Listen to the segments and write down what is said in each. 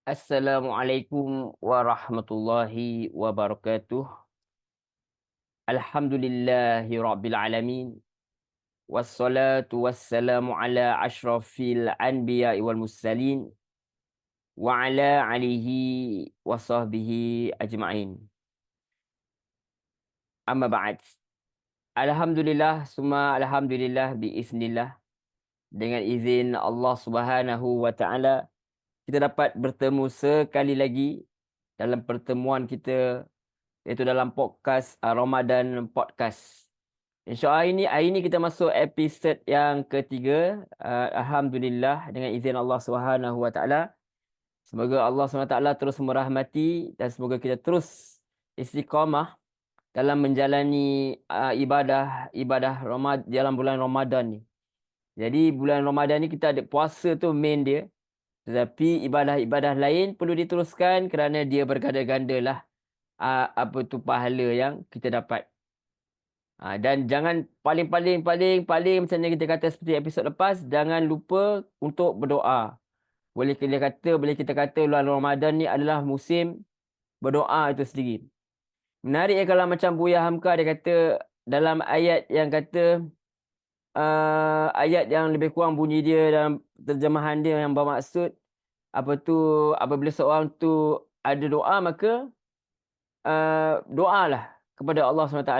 Assalamualaikum warahmatullahi wabarakatuh. Alhamdulillahi rabbil alamin. Wassalatu wassalamu ala ashrafil anbiya'i wal mursalin wa ala alihi wa sahbihi ajma'in. Amma ba'd. Alhamdulillah, summa alhamdulillah biiznillah. Dengan izin Allah Subhanahu wa taala, kita dapat bertemu sekali lagi dalam pertemuan kita, iaitu dalam podcast Ramadan Podcast. InsyaAllah hari ini kita masuk episod yang ketiga. Alhamdulillah, dengan izin Allah Subhanahu Wa Taala. Semoga Allah Subhanahu Wa Taala terus merahmati dan semoga kita terus istiqamah dalam menjalani ibadah dalam bulan Ramadan ni. Jadi bulan Ramadan ni kita ada puasa tu main dia. Tetapi ibadah-ibadah lain perlu diteruskan kerana dia berganda-ganda lah apa tu pahala yang kita dapat. Dan jangan paling macam yang kita kata seperti episod lepas, jangan lupa untuk berdoa. Boleh kita kata bulan Ramadan ni adalah musim berdoa itu sendiri. Menarik ya kalau macam Buya Hamka dia kata dalam ayat yang kata ayat yang lebih kurang bunyi dia dalam terjemahan dia yang bermaksud apa tu, apabila seorang tu ada doa maka doalah kepada Allah SWT.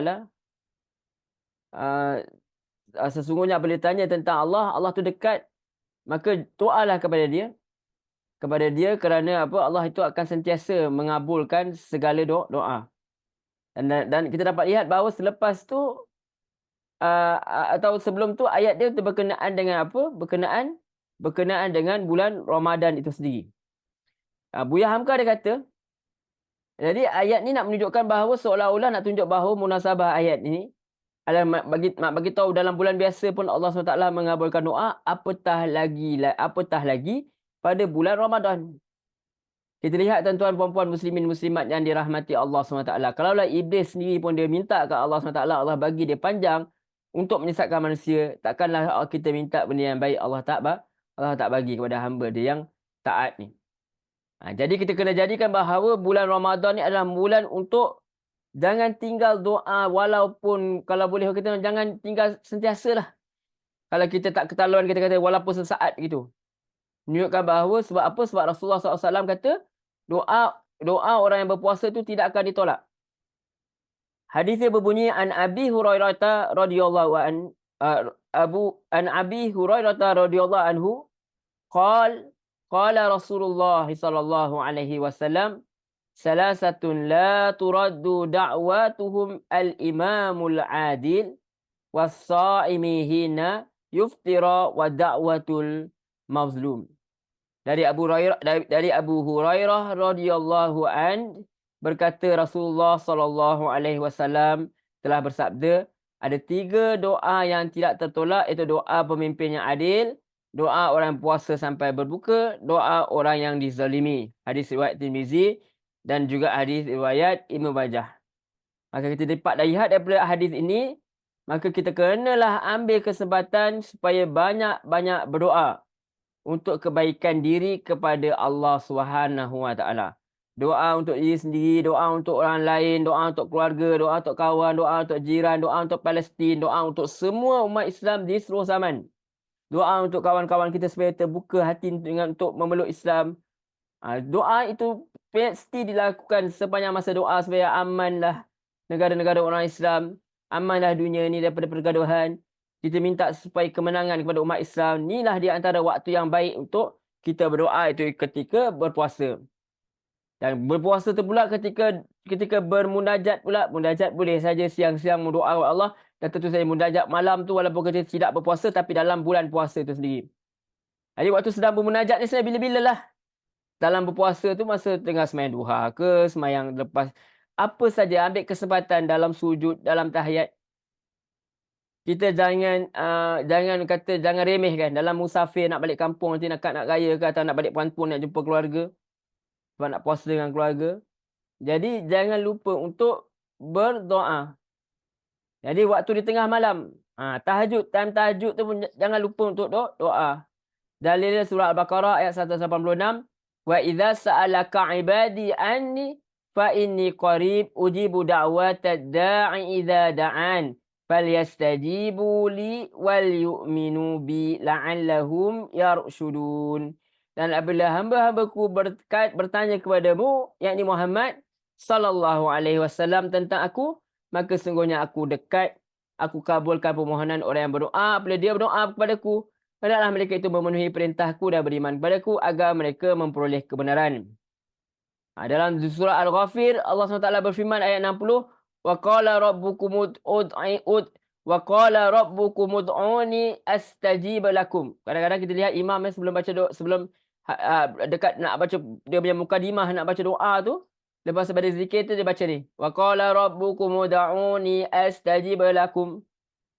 Sesungguhnya apabila ditanya tentang Allah, Allah tu dekat, maka doalah kepada dia kerana apa, Allah itu akan sentiasa mengabulkan segala doa. Dan kita dapat lihat bahawa selepas tu atau sebelum tu ayat dia tu berkenaan dengan apa? Berkenaan dengan bulan Ramadan itu sendiri. Buya Hamka dia kata, jadi ayat ni nak menunjukkan bahawa seolah-olah nak tunjuk bahawa munasabah ayat ini adalah bagi tahu dalam bulan biasa pun Allah SWT mengabulkan doa, apatah lagi pada bulan Ramadan. Kita lihat tuan-tuan puan-puan muslimin muslimat yang dirahmati Allah SWT. Kalaulah iblis sendiri pun dia minta ke Allah SWT, Allah bagi dia panjang untuk menyesatkan manusia, takkanlah kita minta benda yang baik Allah tak bagi kepada hamba dia yang taat ni. Jadi kita kena jadikan bahawa bulan Ramadan ni adalah bulan untuk jangan tinggal doa, walaupun kalau boleh kita jangan tinggal sentiasa lah. Kalau kita tak ketahuan, kita kata walaupun sesaat gitu. Menunjukkan bahawa sebab apa? Sebab Rasulullah SAW kata doa orang yang berpuasa itu tidak akan ditolak. Hadisnya berbunyi an Abi Hurairah radhiyallahu anhu qala Rasulullah sallallahu alaihi wasallam salasatun la turaddu da'watuhum al-imamul adil was-sa'imi hina yuftira wa da'watul mazlum. Dari Abu Hurairah radhiyallahu an berkata Rasulullah sallallahu alaihi wasallam telah bersabda, ada 3 doa yang tidak tertolak, iaitu doa pemimpin yang adil, doa orang puasa sampai berbuka, doa orang yang dizalimi. Hadis riwayat Tirmizi dan juga hadis riwayat Ibnu Majah. Maka kita dapat lihat daripada hadis ini, maka kita kenalah ambil kesempatan supaya banyak-banyak berdoa untuk kebaikan diri kepada Allah Subhanahu Wa Taala. Doa untuk diri sendiri, doa untuk orang lain, doa untuk keluarga, doa untuk kawan, doa untuk jiran, doa untuk Palestin, doa untuk semua umat Islam di seluruh zaman. Doa untuk kawan-kawan kita supaya terbuka hati untuk memeluk Islam. Doa itu mesti dilakukan sepanjang masa doa supaya amanlah negara-negara orang Islam, amanlah dunia ini daripada pergaduhan. Kita minta supaya kemenangan kepada umat Islam. Inilah di antara waktu yang baik untuk kita berdoa, itu ketika berpuasa. Dan berpuasa tu pula ketika bermunajat pula. Munajat boleh saja siang-siang berdoa kepada Allah. Dan tentu saja munajat malam tu walaupun kita tidak berpuasa, tapi dalam bulan puasa itu sendiri. Jadi waktu sedang bermunajat ni sebenarnya bila-bila lah. Dalam berpuasa tu masa tengah semayang duha ke, semayang lepas. Apa saja ambil kesempatan dalam sujud, dalam tahiyat. Kita jangan remeh kan. Dalam musafir nak balik kampung nanti nak raya ke, atau nak balik pantun nak jumpa keluarga. Sebab nak puasa dengan keluarga. Jadi jangan lupa untuk berdoa. Jadi waktu di tengah malam, time tahajud tu pun jangan lupa untuk doa. Dalilnya surah Al-Baqarah ayat 186. Wa idza sa'alaka 'ibadi anni fa inni qarib ujibu da'watad da'i idza da'an falyastajibu li wal yu'minu bi la'allahum yarshudun. Dan apabila hamba-hambaku bertanya kepadamu, yakni Muhammad sallallahu alaihi wasallam tentang aku, maka sungguhnya aku dekat, aku kabulkan permohonan orang yang berdoa. Apabila dia berdoa kepadaku, hendaklah mereka itu memenuhi perintahku dan beriman kepadaku agar mereka memperoleh kebenaran. Dalam surah Al-Ghafir, Allah SWT berfirman ayat 60, wa qala rabbukum ud'uni astajib lakum. Kadang-kadang kita lihat imam sebelum baca doa, sebelum dekat nak baca dia punya mukadimah nak baca doa tu, lepas pada zikir tu dia baca ni, wa qala rabbukum ud'uni astajib lakum.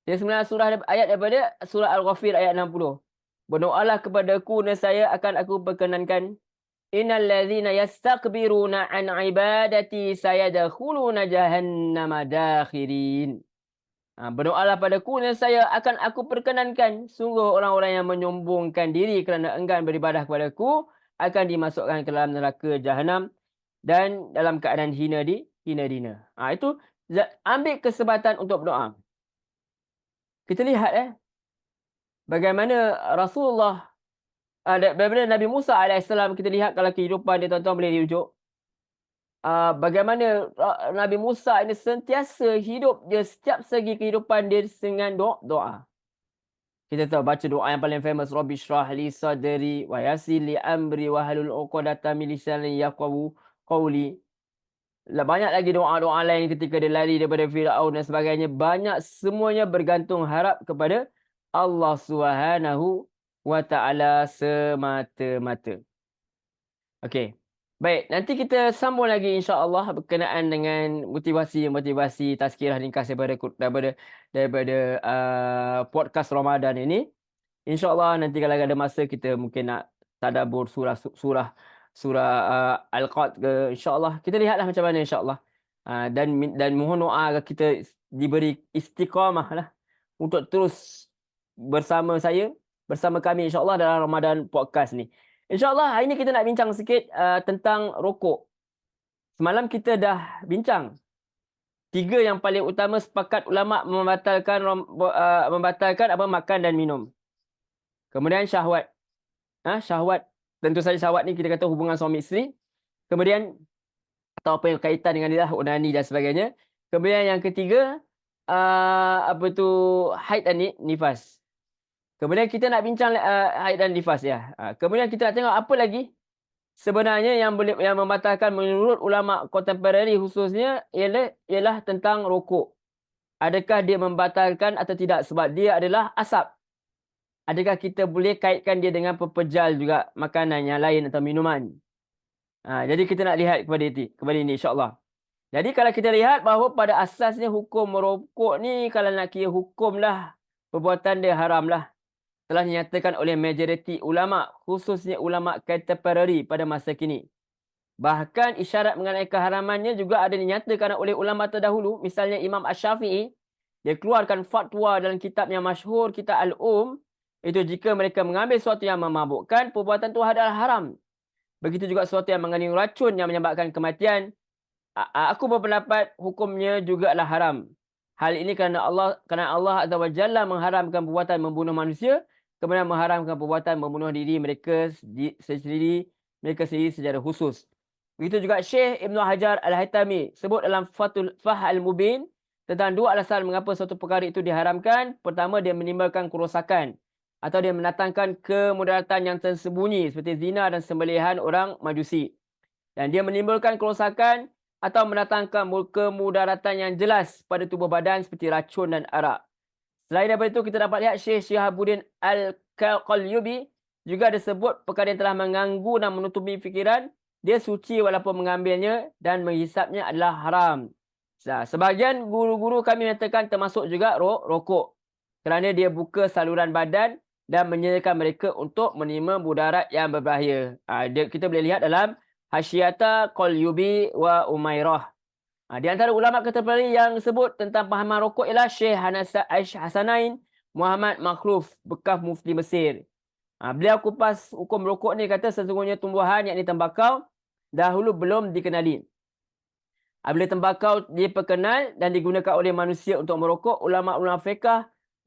Dia sebenarnya ayat daripada surah Al-Ghafir ayat 60. Berdoalah kepadaku nescaya akan aku perkenankan. Innal ladzina yastakbiruna an ibadati sayadkhuluna jahannama dakhirin. Berdoalah padaku nescaya akan aku perkenankan. Sungguh orang-orang yang menyombongkan diri kerana enggan beribadah kepadaku akan dimasukkan ke dalam neraka jahanam dan dalam keadaan hina-dina. Itu ambil kesempatan untuk berdoa. Kita lihat bagaimana Rasulullah daripada Nabi Musa AS, kita lihat kalau kehidupan dia tuan-tuan boleh dirujuk. Bagaimana Nabi Musa ini sentiasa hidup dia setiap segi kehidupan dia dengan doa. Kita tahu baca doa yang paling famous, Rabbi shrah li sadri wa yassir li amri wa halul 'uqdatam min lisani yafqahu qawli. Banyak lagi doa-doa lain ketika dia lari daripada Firaun dan sebagainya. Banyak, semuanya bergantung harap kepada Allah Subhanahu wa ta'ala semata-mata. Okey. Baik, nanti kita sambung lagi insya-Allah berkenaan dengan motivasi tazkirah ringkas daripada podcast Ramadan ini. InsyaAllah nanti kalau ada masa kita mungkin nak tadabbur surah Al-Qad ke, insyaAllah. Kita lihatlah macam mana insyaAllah. Dan mohon doa agar kita diberi istiqamah lah untuk terus bersama kami insyaAllah dalam Ramadan podcast ni. InsyaAllah hari ni kita nak bincang sikit tentang rokok. Semalam kita dah bincang 3 yang paling utama sepakat ulama membatalkan makan dan minum. Kemudian syahwat. Syahwat. Tentu saja syahwat ni kita kata hubungan suami isteri. Kemudian atau apa yang kaitan dengan dia, onani dan sebagainya. Kemudian yang ketiga, haid dan nifas. Kemudian kita nak bincang haid dan nifas ya. Kemudian kita nak tengok apa lagi sebenarnya yang membatalkan menurut ulama kontemporari khususnya ialah tentang rokok. Adakah dia membatalkan atau tidak sebab dia adalah asap? Adakah kita boleh kaitkan dia dengan pepejal juga makanan yang lain atau minuman? Jadi kita nak lihat kepada ini insya-Allah. Jadi kalau kita lihat bahawa pada asasnya hukum merokok ni, kalau nak kira hukum lah, perbuatan dia haram lah. Telah dinyatakan oleh majoriti ulama, khususnya ulama kontemporari pada masa kini. Bahkan isyarat mengenai keharamannya juga ada dinyatakan oleh ulama terdahulu. Misalnya Imam Asy-Syafi'i, dia keluarkan fatwa dalam kitab yang masyhur, kitab Itu jika mereka mengambil sesuatu yang memabukkan, perbuatan itu adalah haram. Begitu juga sesuatu yang mengandung racun yang menyebabkan kematian. Aku berpendapat hukumnya juga adalah haram. Hal ini kerana Allah Azza wa Jalla mengharamkan perbuatan membunuh manusia, kemudian mengharamkan perbuatan membunuh diri mereka sendiri secara khusus. Begitu juga Syekh Ibn Hajar Al-Haytami sebut dalam Fathul Al-Mubin tentang 2 alasan mengapa suatu perkara itu diharamkan. Pertama, dia menimbulkan kerosakan atau dia mendatangkan kemudaratan yang tersembunyi seperti zina dan sembelihan orang Majusi. Dan dia menimbulkan kerosakan atau mendatangkan kemudaratan yang jelas pada tubuh badan seperti racun dan arak. Selain daripada itu, kita dapat lihat Syekh Syihabuddin Al-Qalyubi juga ada sebut perkara yang telah mengganggu dan menutupi fikiran. Dia suci walaupun mengambilnya dan menghisapnya adalah haram. Sebahagian guru-guru kami menyatakan termasuk juga rokok. Kerana dia buka saluran badan dan menyediakan mereka untuk menerima mudarat yang berbahaya. Kita boleh lihat dalam Hasyiata Qalyubi wa Umairah. Di antara ulama kontemporari yang sebut tentang pahaman rokok ialah Syekh Hasanain Muhammad Makhluf, bekas mufti Mesir. Beliau kupas hukum rokok ni, kata sesungguhnya tumbuhan yakni tembakau dahulu belum dikenali. Bila tembakau diperkenal dan digunakan oleh manusia untuk merokok, ulama-ulama fiqh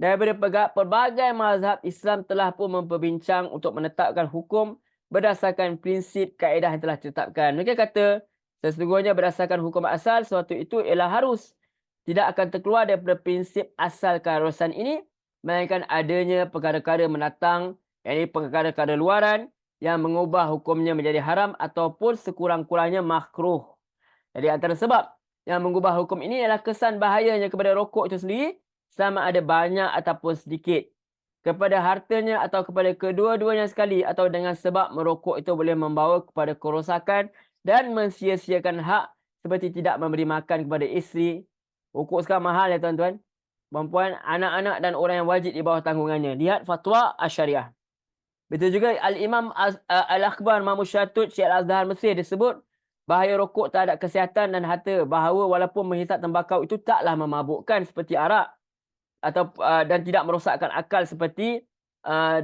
daripada pelbagai mazhab Islam telah pun memperbincang untuk menetapkan hukum berdasarkan prinsip kaedah yang telah ditetapkan. Mereka kata sesungguhnya berdasarkan hukum asal sesuatu itu ialah harus, tidak akan terkeluar daripada prinsip asal keharusan ini, melainkan adanya perkara-perkara menatang, yakni perkara-perkara luaran yang mengubah hukumnya menjadi haram ataupun sekurang-kurangnya makruh. Jadi antara sebab yang mengubah hukum ini adalah kesan bahayanya kepada rokok itu sendiri, sama ada banyak ataupun sedikit, kepada hartanya atau kepada kedua-duanya sekali, atau dengan sebab merokok itu boleh membawa kepada kerosakan dan mensia-siakan hak, seperti tidak memberi makan kepada isteri. Rokok sekarang mahal ya tuan-tuan, perempuan, anak-anak dan orang yang wajib di bawah tanggungannya. Lihat fatwa Asy-Syariah. Betul juga Al-Imam Al-Akhbar Mahmud Syatut Syekh Al-Azhar Mesir disebut bahaya rokok terhadap kesihatan dan harta, bahawa walaupun menghisap tembakau itu taklah memabukkan seperti arak atau dan tidak merosakkan akal seperti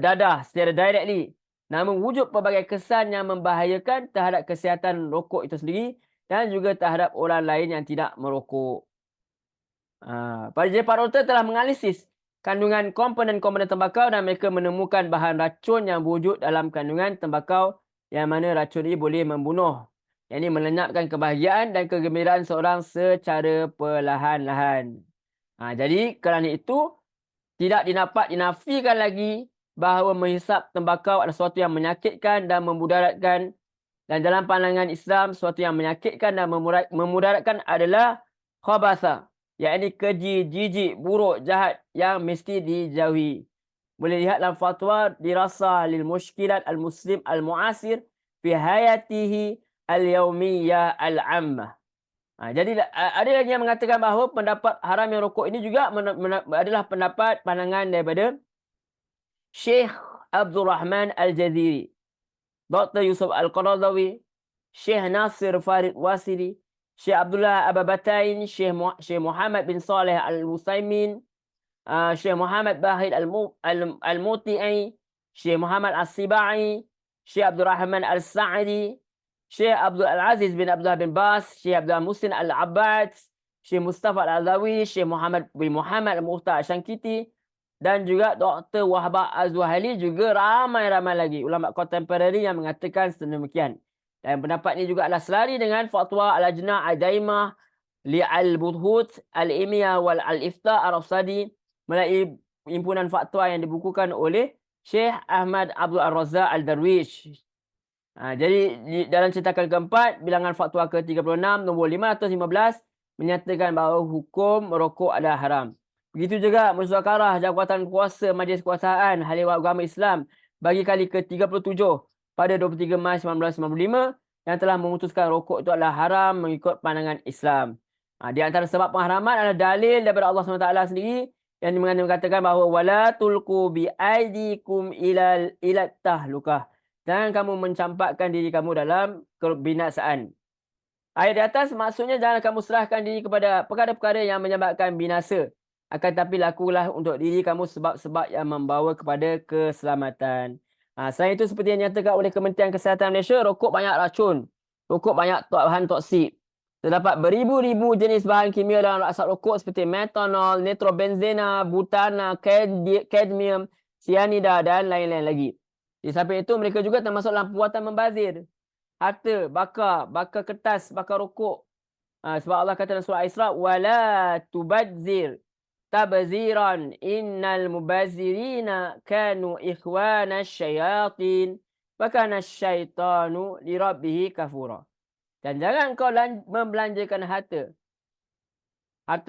dadah secara directly, namun wujud pelbagai kesan yang membahayakan terhadap kesihatan rokok itu sendiri dan juga terhadap orang lain yang tidak merokok. Para doktor telah menganalisis kandungan komponen-komponen tembakau dan mereka menemukan bahan racun yang wujud dalam kandungan tembakau, yang mana racun ini boleh membunuh, yakni melenyapkan kebahagiaan dan kegembiraan seorang secara perlahan-lahan. Jadi kerana itu tidak dapat dinafikan lagi bahawa menghisap tembakau adalah sesuatu yang menyakitkan dan memudaratkan. Dan dalam pandangan Islam, sesuatu yang menyakitkan dan memudaratkan adalah khabasa, yakni keji, jijik, buruk, jahat yang mesti dijauhi. Boleh lihat dalam fatwa Dirasah lil Mushkilat al-Muslim al-Mu'asir fi hayatihi al-yawmiyah al-ammah. Jadi ada lagi yang mengatakan bahawa pendapat haram yang rokok ini juga adalah pendapat pandangan daripada Syekh Abdul Rahman Al-Jaziri, Dr. Yusuf Al-Qaradawi, Syekh Nasir Farid Wasili, Syekh Abdullah Ababatain, Syekh Muhammad bin Saleh Al-Musaimin, Syekh Muhammad Bahid Al-Muti'i, Syekh Muhammad As-Sibai, Syekh Abdul Rahman Al-Sa'idi, Syekh Abdul Aziz bin Abdullah bin Bas, Syekh Abdul Muhsin Al-Abbad, Syekh Mustafa Al-Azawi, Syekh Muhammad bin Muhammad Al-Muhtar Al-Shankiti, dan juga Dr. Wahbah Az-Zuhaili, juga ramai-ramai lagi ulama kontemporari yang mengatakan sedemikian. Dan pendapat ini juga adalah selari dengan fatwa Al-Ajna' Al-Daimah li Al-Buthut Al-Imiyah wal Al-Ifta Ar-Rafsadi, melalui himpunan fatwa yang dibukukan oleh Syekh Ahmad Abdul Ar-Razzaq Al-Darwish. Jadi dalam cetakan keempat, bilangan fatwa ke-36 nombor 515 menyatakan bahawa hukum merokok adalah haram. Begitu juga musyawarah jabatan kuasa Majlis Kekuasaan Ahli Agama Islam bagi kali ke-37 pada 23 Mac 1995 yang telah memutuskan rokok itu adalah haram mengikut pandangan Islam. Di antara sebab pengharaman adalah dalil daripada Allah SWT sendiri yang mengatakan bahawa wala tulqu bi aidikum ila tahlukah. Jangan kamu mencampakkan diri kamu dalam kebinasaan. Ayat di atas maksudnya jangan kamu serahkan diri kepada perkara-perkara yang menyebabkan binasa. Akan tapi lakulah untuk diri kamu sebab-sebab yang membawa kepada keselamatan. Selain itu, seperti yang dinyatakan oleh Kementerian Kesihatan Malaysia, rokok banyak racun. Rokok banyak bahan toksik. Terdapat beribu-ribu jenis bahan kimia dalam asap rokok seperti metanol, nitrobenzena, butana, kadmium, cyanida dan lain-lain lagi. Di samping itu, mereka juga termasuk dalam perbuatan membazir harta, bakar kertas, bakar rokok. Sebab Allah kata dalam surah Isra, wala tubadzir tabziran innal mubazirina kanu ikhwana syayatin wa kana syaitanu li rabbih kafura. Dan jangan kau membelanjakan harta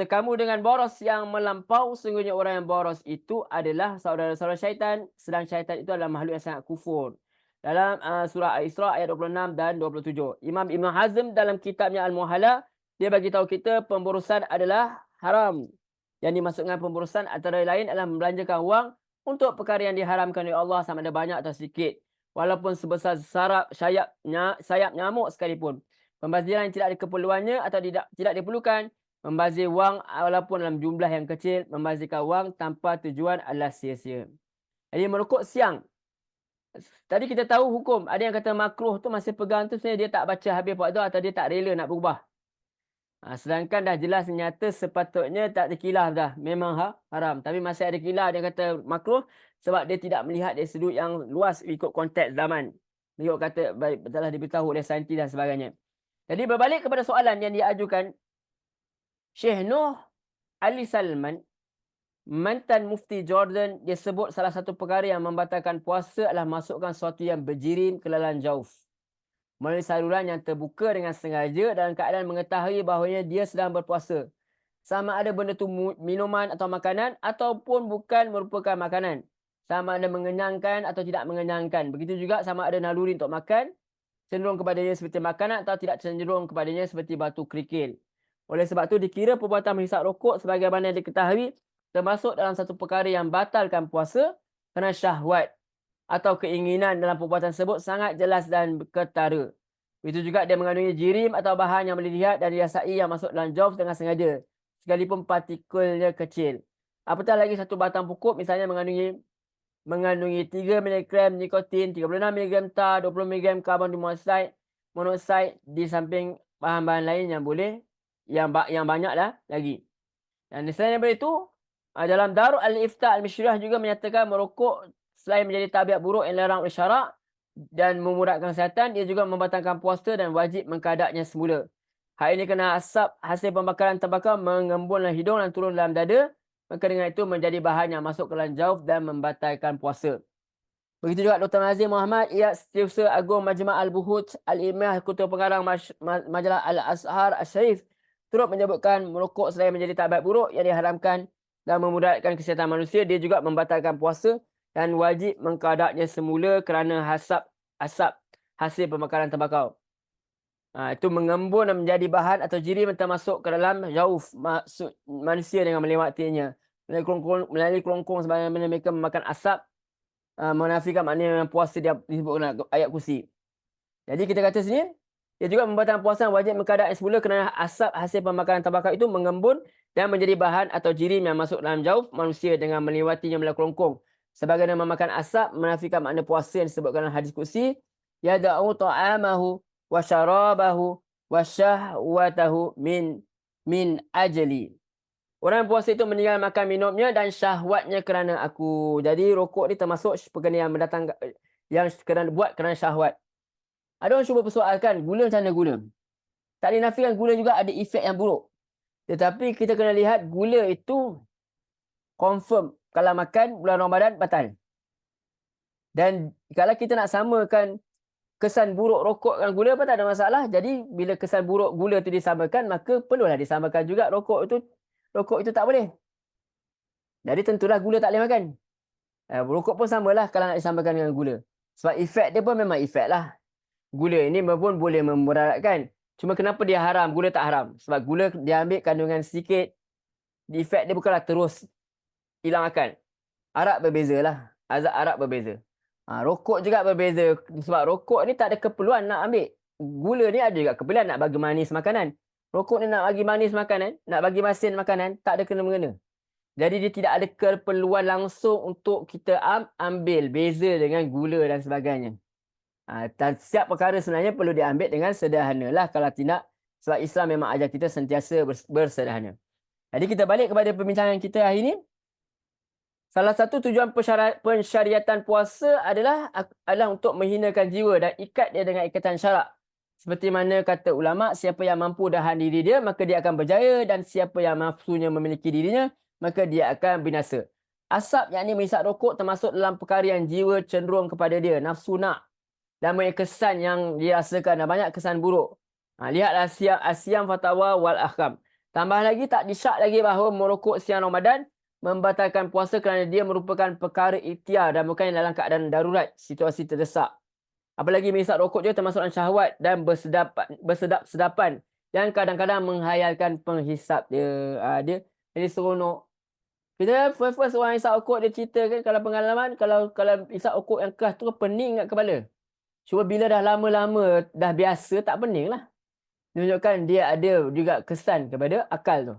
kamu dengan boros yang melampau. Sungguhnya orang yang boros itu adalah saudara-saudara syaitan, sedang syaitan itu adalah makhluk yang sangat kufur. Dalam surah Al-Isra ayat 26 dan 27. Imam Ibn Hazm dalam kitabnya Al-Muhalla, dia bagi tahu kita pemborusan adalah haram. Yang dimaksudkan pemborusan antara lain adalah membelanjakan wang untuk perkara yang diharamkan oleh Allah, sama ada banyak atau sedikit, walaupun sebesar sayap nyamuk sekalipun. Pembaziran yang tidak ada keperluannya atau tidak diperlukan, membazir wang walaupun dalam jumlah yang kecil, membazirkan wang tanpa tujuan adalah sia-sia. Jadi merokok siang Tadi kita tahu hukum. Ada yang kata makruh tu masih pegang tu sebenarnya dia tak baca habis fardu atau dia tak rela nak berubah. Sedangkan dah jelas nyata sepatutnya tak ada khilaf dah. Memang haram. Tapi masih ada khilaf dia kata makruh sebab dia tidak melihat dari sudut yang luas ikut konteks zaman. Beliau kata telah diberitahu oleh saintis dan sebagainya. Jadi berbalik kepada soalan yang diajukan Syekh Nuh Ali Salman, mantan mufti Jordan, dia sebut salah satu perkara yang membatalkan puasa adalah masukkan sesuatu yang berjirim ke dalam jauf melalui saluran yang terbuka dengan sengaja dalam keadaan mengetahui bahawanya dia sedang berpuasa. Sama ada benda itu minuman atau makanan ataupun bukan merupakan makanan. Sama ada mengenyangkan atau tidak mengenyangkan. Begitu juga sama ada naluri untuk makan, cenderung kepadanya seperti makanan atau tidak cenderung kepadanya seperti batu kerikil. Oleh sebab itu dikira perbuatan menghisap rokok sebagaimana diketahui termasuk dalam satu perkara yang batalkan puasa kerana syahwat atau keinginan dalam perbuatan tersebut sangat jelas dan ketara. Itu juga dia mengandungi jirim atau bahan yang boleh dilihat dan dirasai yang masuk dalam jauf dengan sengaja, sekalipun partikelnya kecil. Apatah lagi satu batang pokok misalnya mengandungi 3 mg nikotin, 36 mg tar, 20 mg karbon monoksida di samping bahan-bahan lain yang boleh yang banyak lah lagi. Dan selain daripada itu, dalam Darul Al-Ifta Al-Mishriyah juga menyatakan merokok selain menjadi tabiat buruk yang dilarang oleh syarak dan memudaratkan kesihatan, dia juga membatalkan puasa dan wajib mengkadaknya semula. Hal ini kerana asap hasil pembakaran tembakau mengembun dalam hidung dan turun dalam dada, maka dengan itu menjadi bahan yang masuk ke dalam jauf dan membatalkan puasa. Begitu juga Dr. Nazir Muhammad, ia Setiausaha Agung Majma' Al-Buhut Al-Ilmiah, Ketua Pengarang Majalah Al-Azhar Al-Syarif, turut menyebutkan merokok selain menjadi tabiat buruk yang diharamkan dan memudaratkan kesihatan manusia, dia juga membatalkan puasa dan wajib mengkadaknya semula kerana asap hasil pembakaran tembakau. Itu mengembun dan menjadi bahan atau jirim yang termasuk ke dalam jauf manusia dengan melewatinya. Melalui kelongkong sebagaimana mereka memakan asap, menafikan maknanya puasa dia disebut ayat kursi. Jadi kita kata sini, dia juga membatalkan puasa wajib mengkadaknya semula kerana asap hasil pembakaran tembakau itu mengembun dan menjadi bahan atau jirim yang masuk dalam jauf manusia dengan melewatinya melalui kelongkong. Sebagaimana memakan asap menafikan makna puasa yang disebutkan dalam hadis kursi, yada'u ta'amahu wa syarabahu wa syahwatahu min ajli. Orang puasa itu meninggal makan minumnya dan syahwatnya kerana aku. Jadi rokok ni termasuk perkara yang buat kerana syahwat. Ada orang cuba persoalkan gula macam mana gula. Tak dinafikan gula juga ada efek yang buruk. Tetapi kita kena lihat gula itu confirm kalau makan bulan Ramadan batal. Dan kalau kita nak samakan kesan buruk rokok dengan gula pun tak ada masalah. Jadi bila kesan buruk gula itu disamakan, maka perlulah disamakan juga rokok itu tak boleh. Jadi tentulah gula tak boleh makan. Rokok pun samalah kalau nak disamakan dengan gula. Sebab efek dia pun memang efek lah. Gula ini pun boleh memudaratkan. Cuma kenapa dia haram, gula tak haram? Sebab gula dia ambil kandungan sedikit. Efek dia bukanlah terus hilang akal. Arak berbezalah. Azab arak berbeza. Rokok juga berbeza. Sebab rokok ni tak ada keperluan nak ambil. Gula ni ada juga keperluan nak bagi manis makanan. Rokok ni nak bagi manis makanan, nak bagi masin makanan, tak ada kena-mengena. Jadi dia tidak ada keperluan langsung untuk kita ambil beza dengan gula dan sebagainya. Dan setiap perkara sebenarnya perlu diambil dengan sederhana lah. Kalau tidak, sebab Islam memang ajar kita sentiasa bersederhana. Jadi kita balik kepada perbincangan kita hari ini. Salah satu tujuan pensyariatan puasa adalah untuk menghinakan jiwa dan ikat dia dengan ikatan syarak. Seperti mana kata ulama, siapa yang mampu dahan diri dia, maka dia akan berjaya, dan siapa yang nafsunya memiliki dirinya, maka dia akan binasa. Asap, yakni menghisap rokok, termasuk dalam perkara yang jiwa cenderung kepada dia, nafsu nak. Dan banyak kesan yang dirasakan, dan banyak kesan buruk. Lihatlah Asyam Fatawa wal Ahkam. Tambah lagi, tak disyak lagi bahawa merokok siang Ramadan membatalkan puasa kerana dia merupakan perkara ikhtiar dan bukan dalam keadaan darurat, situasi terdesak. Apalagi menghisap rokok juga termasuk dalam syahwat dan bersedap-sedapan yang kadang-kadang menghayalkan penghisap dia. Dia jadi seronok. Kita first orang hisap rokok, dia cerita kan kalau pengalaman, kalau hisap rokok yang keras tu pening kat kepala. Cuma bila dah lama-lama dah biasa, tak pening lah. Menunjukkan dia ada juga kesan kepada akal tu.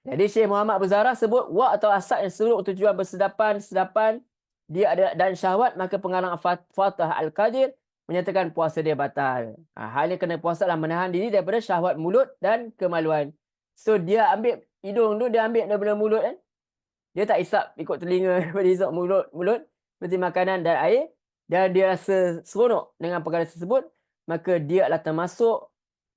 Jadi Syekh Muhammad Abu Zahra sebut wak atau asap yang seluruh tujuan bersedapan dia ada dan syahwat, maka pengarang Fathah Al-Qadir menyatakan puasa dia batal. Hal ini kena puasa adalah menahan diri daripada syahwat mulut dan kemaluan. So dia ambil hidung tu, dia ambil daripada mulut kan. Dia tak isap ikut telinga daripada isap mulut seperti makanan dan air, dan dia rasa seronok dengan perkara tersebut, maka dia adalah termasuk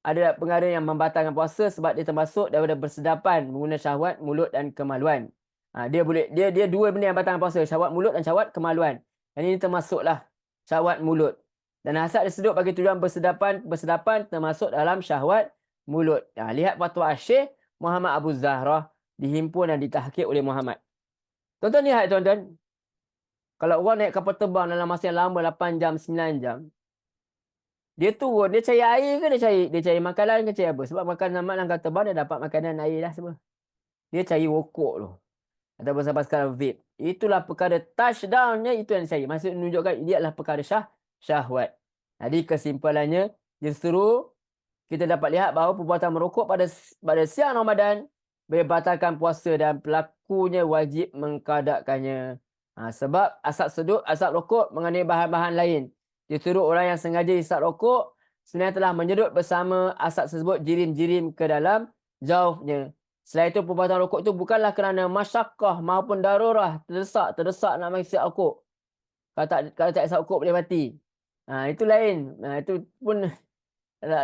ada perkara yang membatalkan puasa sebab dia termasuk daripada bersedapan menggunakan syahwat mulut dan kemaluan. Dia dua benda yang batalkan puasa, syahwat mulut dan syahwat kemaluan. Dan ini termasuklah syahwat mulut. Dan hasad disedut bagi tujuan bersedapan termasuk dalam syahwat mulut. Lihat fatwa Syekh Muhammad Abu Zahrah, dihimpun dan ditahqiq oleh Muhammad. Tuan-tuan lihat tuan-tuan. Kalau orang naik kapal terbang dalam masa yang lama 8 jam, 9 jam, dia turun, dia cari air ke dia cari makanan ke cari apa? Sebab makan dalam kapal terbang dia dapat makanan, air dah semua. Dia cari rokok tu. Ataupun sampai sekarang vape. Itulah perkara touchdownnya, itu yang saya maksud menunjukkan dia adalah perkara syahwat. Jadi kesimpulannya, justru kita dapat lihat bahawa perbuatan merokok pada siang Ramadan membatalkan puasa dan pelakunya wajib mengqadakannya. Sebab asap rokok mengandungi bahan-bahan lain. Justru orang yang sengaja hisap rokok sebenarnya telah menyedut bersama asap tersebut jirim-jirim ke dalam jauhnya. Selain itu, perbuatan rokok itu bukanlah kerana masyakkah maupun darurah, terdesak nak hisap rokok. Kalau tak hisap rokok boleh mati. Itu lain. Itu pun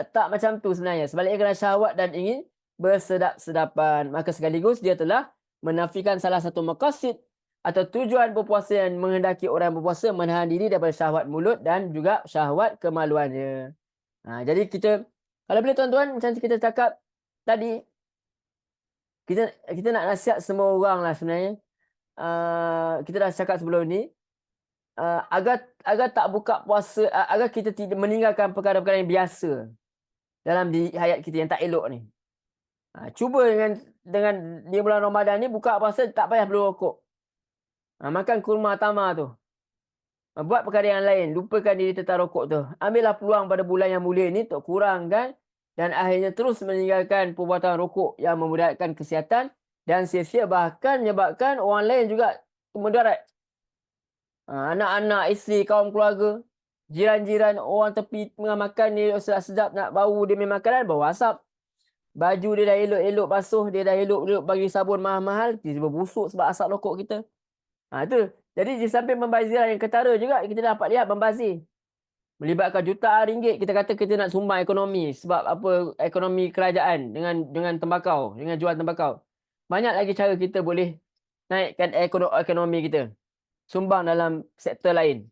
tak macam tu sebenarnya. Sebaliknya kerana syahwat dan ingin bersedap-sedapan, maka sekaligus dia telah menafikan salah satu maqasid atau tujuan berpuasa yang menghendaki orang berpuasa menahan diri daripada syahwat mulut dan juga syahwat kemaluannya. Jadi kalau boleh tuan-tuan, macam kita cakap tadi, kita nak nasihat semua orang lah sebenarnya. Kita dah cakap sebelum ni, agar tak buka puasa, agar kita tidak meninggalkan perkara-perkara yang biasa dalam hayat kita yang tak elok ni. Cuba dengan di bulan Ramadan ni buka puasa tak payah beli rokok. Makan kurma tamar tu. Buat perkara yang lain, lupakan diri tentang rokok tu. Ambillah peluang pada bulan yang mulia ni untuk kurangkan dan akhirnya terus meninggalkan perbuatan rokok yang memudaratkan kesihatan dan sia-sia, bahkan menyebabkan orang lain juga mudarat. Anak-anak, isteri, kaum keluarga, jiran-jiran, orang tepi tengah makan dia sedap-sedap nak bau dia main makanan, bau asap. Baju dia dah elok-elok basuh, dia dah elok-elok bagi sabun mahal-mahal, tiba-tiba busuk sebab asap rokok kita. Itu. Jadi di samping pembaziran yang ketara juga, kita dapat lihat membazir. Melibatkan jutaan ringgit, kita kata kita nak sumbang ekonomi. Sebab apa? Ekonomi kerajaan dengan tembakau, dengan jual tembakau. Banyak lagi cara kita boleh naikkan ekonomi kita. Sumbang dalam sektor lain.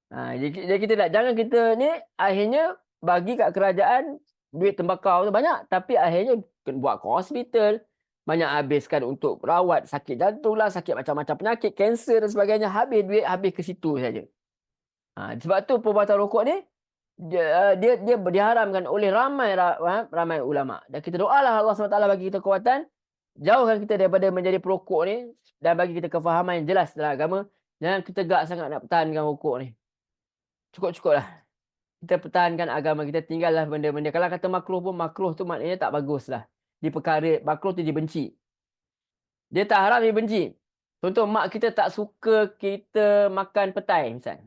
Jadi jangan kita ni akhirnya bagi kat kerajaan duit tembakau tu banyak, tapi akhirnya buat ke hospital, banyak habiskan untuk rawat sakit jantung lah, sakit macam-macam penyakit, kanser dan sebagainya, habis duit, habis ke situ saja. Sebab tu perbuatan rokok ni dia diharamkan oleh ramai ulama. Dan kita doalah Allah SWT bagi kita kekuatan, jauhkan kita daripada menjadi perokok ni dan bagi kita kefahaman yang jelas dalam agama. Jangan kita tegak sangat nak pertahankan rokok ni. Cukup-cukup lah. Kita pertahankan agama kita, tinggallah benda-benda. Kalau kata makruh pun, makruh tu maknanya tak bagus lah. Di perkara makruh tu dibenci. Dia tak haram, dia benci. Contoh, mak kita tak suka kita makan petai misal.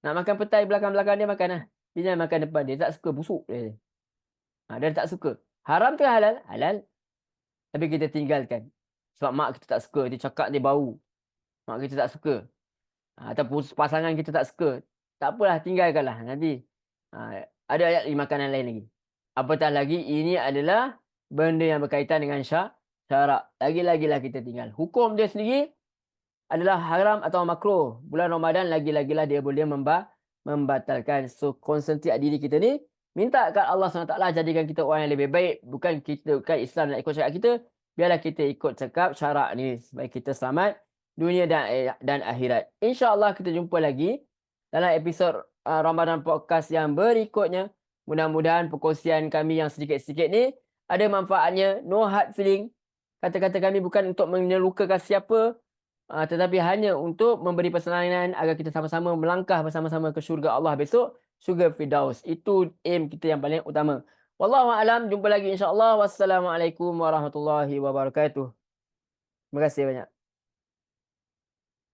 Nak makan petai belakang-belakang dia makan lah. Dia jangan makan depan dia. Tak suka, busuk dia. Dia tak suka. Haram ke halal? Halal. Tapi kita tinggalkan. Sebab mak kita tak suka. Dia cakap dia bau. Mak kita tak suka. Ataupun pasangan kita tak suka. Tak apalah, tinggalkanlah. Nanti ada ayat di makanan lain lagi. Apatah lagi, ini adalah benda yang berkaitan dengan syarak. Lagi-lagilah kita tinggal. Hukum dia sendiri adalah haram atau makruh. Bulan Ramadan lagi-lagilah dia boleh membatalkan. So, konsentrasi diri kita ni, minta kat Allah SWT jadikan kita orang yang lebih baik. Bukan Islam nak ikut cakap kita. Biarlah kita ikut cakap syarak ni supaya kita selamat dunia dan akhirat. InsyaAllah kita jumpa lagi dalam episod Ramadan Podcast yang berikutnya. Mudah-mudahan perkongsian kami yang sedikit-sedikit ni ada manfaatnya. No hard feeling. Kata-kata kami bukan untuk menyelukakan siapa, tetapi hanya untuk memberi persenangan agar kita sama-sama melangkah bersama-sama ke syurga Allah besok, syurga Firdaus. Itu aim kita yang paling utama. Wallahualam. Jumpa lagi insya-Allah. Wassalamualaikum warahmatullahi wabarakatuh. Terima kasih banyak.